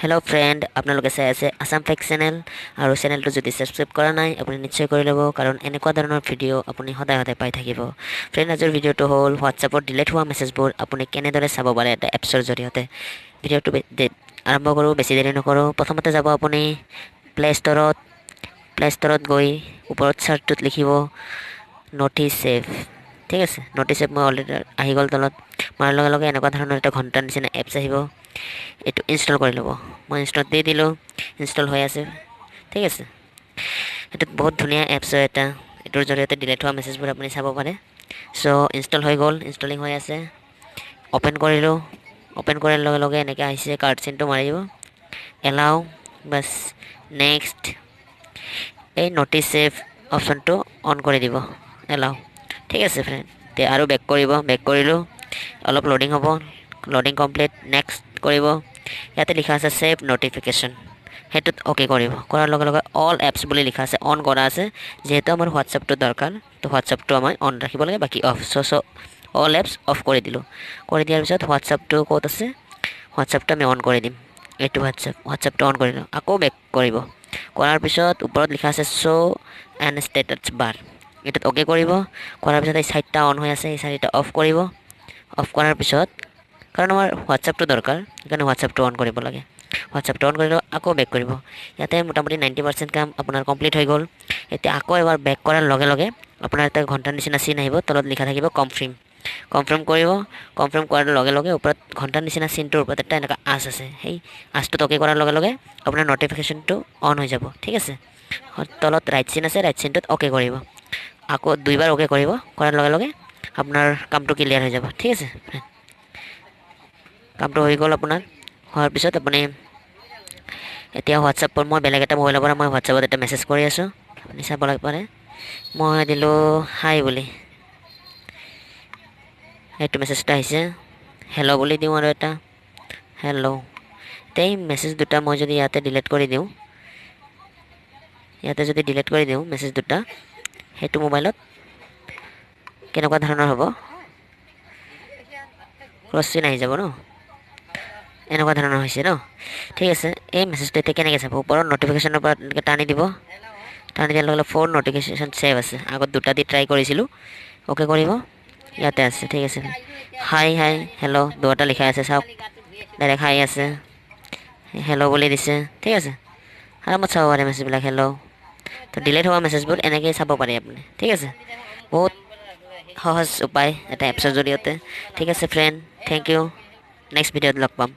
Hello' friend, আপোনালোকে চাই আছে আছাম ফেক্ট চেনেল আৰু চেনেলটো যদি ছাবস্ক্ৰাইব কৰা নাই আপুনি নিশ্চয় কৰি ল'ব, কাৰণ এনেকুৱা ধৰণৰ ভিডিঅ' আপুনি সদায় সদায় পাই থাকিব। ফ্ৰেণ্ড, আজিৰ ভিডিঅ'টো হ'ল হোৱাটছআপত ডিলিট হোৱা মেছেজবোৰ আপুনি কেনেদৰে চাব পাৰে এটা এপছৰ জৰিয়তে। ভিডিঅ'টো আৰম্ভ কৰোঁ, বেছি দেৰি নকৰোঁ। প্ৰথমতে যাব আপুনি প্লে' ষ্টৰত গৈ ওপৰত চাৰ্টটোত লিখিব নটিছ ছেভ। ঠিক আছে, নটিছ ছেভ মই অলৰেডি আহি গ'ল। তলত মাৰাৰ লগে লগে এনেকুৱা ধৰণৰ এটা ঘণ্টাৰ নিচিনা এপছ আহিব। এইটো ইনষ্টল কৰি ল'ব। মই ইনষ্টলত দি দিলোঁ, ইনষ্টল হৈ আছে। ঠিক আছে, এইটোত বহুত ধুনীয়া এপছ হয় এটা। এইটোৰ জৰিয়তে ডিলিট হোৱা মেছেজবোৰ আপুনি চাব পাৰে। চ' ইনষ্টল হৈ গ'ল, ইনষ্টলিং হৈ আছে। অ'পেন কৰিলোঁ, অ'পেন কৰাৰ লগে লগে এনেকৈ আহিছে, কাৰ্ড চিনটো মাৰিব, এলাও, বাছ নেক্সট। এই নটিছ ছেভ অপশ্যনটো অন কৰি দিব, এলাও। ঠিক আছে ফ্ৰেণ্ড, এতিয়া আৰু বেক কৰিব, বেক কৰিলোঁ, অলপ ল'ডিং হ'ব, ল'ডিং কমপ্লিট, নেক্সট কৰিব। ইয়াতে লিখা আছে ছেভ নটিফিকেশ্যন, সেইটোত অ'কে কৰিব। কৰাৰ লগে লগে অল এপছ বুলি লিখা আছে, অন কৰা আছে। যিহেতু আমাৰ হোৱাটছআপটো দৰকাৰ, তো হোৱাটছআপটো আমাৰ অন ৰাখিব লাগে, বাকী of. So' all apps of কৰি দিলোঁ। কৰি দিয়াৰ পিছত হোৱাটছআপটো ক'ত আছে, হোৱাটছআপটো আমি অন কৰি দিম। এইটো হোৱাটছআপটো অন কৰি দিওঁ, আকৌ বেক কৰিব। কৰাৰ পিছত ওপৰত লিখা আছে শ্ব' এণ্ড ষ্টেটাছ বাৰ, এইটোত অ'কে কৰিব। কৰাৰ পিছত এই চাৰিটা অন হৈ আছে, এই চাৰিটা অফ কৰিব। অফ কৰাৰ পিছত, কাৰণ আমাৰ হোৱাটছআপটো দৰকাৰ, সেইকাৰণে হোৱাটছআপটো অন কৰিব লাগে। হোৱাটছআপটো অন কৰিলোঁ, আকৌ বেক কৰিব। ইয়াতে মোটামুটি 90% কাম আপোনাৰ কমপ্লিট হৈ গ'ল। এতিয়া আকৌ এবাৰ বেক কৰাৰ লগে লগে আপোনাৰ এটা ঘণ্টাৰ নিচিনা চিন আহিব, তলত লিখা থাকিব কনফাৰ্ম। কনফাৰ্ম কৰিব। কনফাৰ্ম কৰাৰ লগে লগে ওপৰত ঘণ্টাৰ নিচিনা চিনটোৰ ওপৰত এটা এনেকুৱা আঁচ আছে, সেই আঁচটোত অ'কে কৰাৰ লগে লগে আপোনাৰ নটিফিকেশ্যনটো অন হৈ যাব। ঠিক আছে, তলত ৰাইট চিন আছে, ৰাইট চিনটোত অ'কে কৰিব। আকৌ দুইবাৰ অ'কে কৰিব, কৰাৰ লগে লগে আপোনাৰ কামটো ক্লিয়াৰ হৈ যাব। ঠিক আছে, কামটো হৈ গ'ল আপোনাৰ। হোৱাৰ পিছত আপুনি এতিয়া হোৱাটছআপৰ, মই বেলেগ এটা মোবাইলৰ পৰা মই হোৱাটছআপত এটা মেছেজ কৰি আছোঁ, আপুনি চাব পাৰে। মই দিলোঁ হাই বুলি, সেইটো মেছেজটা আহিছে। হেল্ল' বুলি দিওঁ আৰু এটা হেল্ল'। এতিয়া এই মেছেজ দুটা মই যদি ইয়াতে ডিলিট কৰি দিওঁ, ইয়াতে যদি ডিলিট কৰি দিওঁ মেছেজ দুটা, সেইটো মোবাইলত কেনেকুৱা ধৰণৰ হ'ব, ক্ৰছ চিন আহি যাব ন, এনেকুৱা ধৰণৰ হৈছে ন। ঠিক আছে, এই মেছেজটো এতিয়া কেনেকৈ চাব, ওপৰত নটিফিকেশ্যনৰ পৰা এনেকৈ টানি দিব। টানি দিয়াৰ লগে লগে ফোন নটিফিকেশ্যন ছেভ আছে, আগত দুটা দি ট্ৰাই কৰিছিলোঁ। অ'কে কৰিব, ইয়াতে আছে। ঠিক আছে, হাই হাই হেল্ল' দুটা লিখাই আছে, চাওক ডাইৰেক্ট হাই আছে, হেল্ল' বুলি দিছে। ঠিক আছে, আৰামত চাব পাৰে মেছেজবিলাক, হেল্ল'। তো ডিলিট হোৱা মেছেজবোৰ এনেকৈয়ে চাব পাৰে আপুনি। ঠিক আছে, বহুত সহজ উপায় এটা এপছৰ জৰিয়তে। ঠিক আছে ফ্ৰেণ্ড, থেংক ইউ। নেক্সট ভিডিঅ'ত লগ পাম।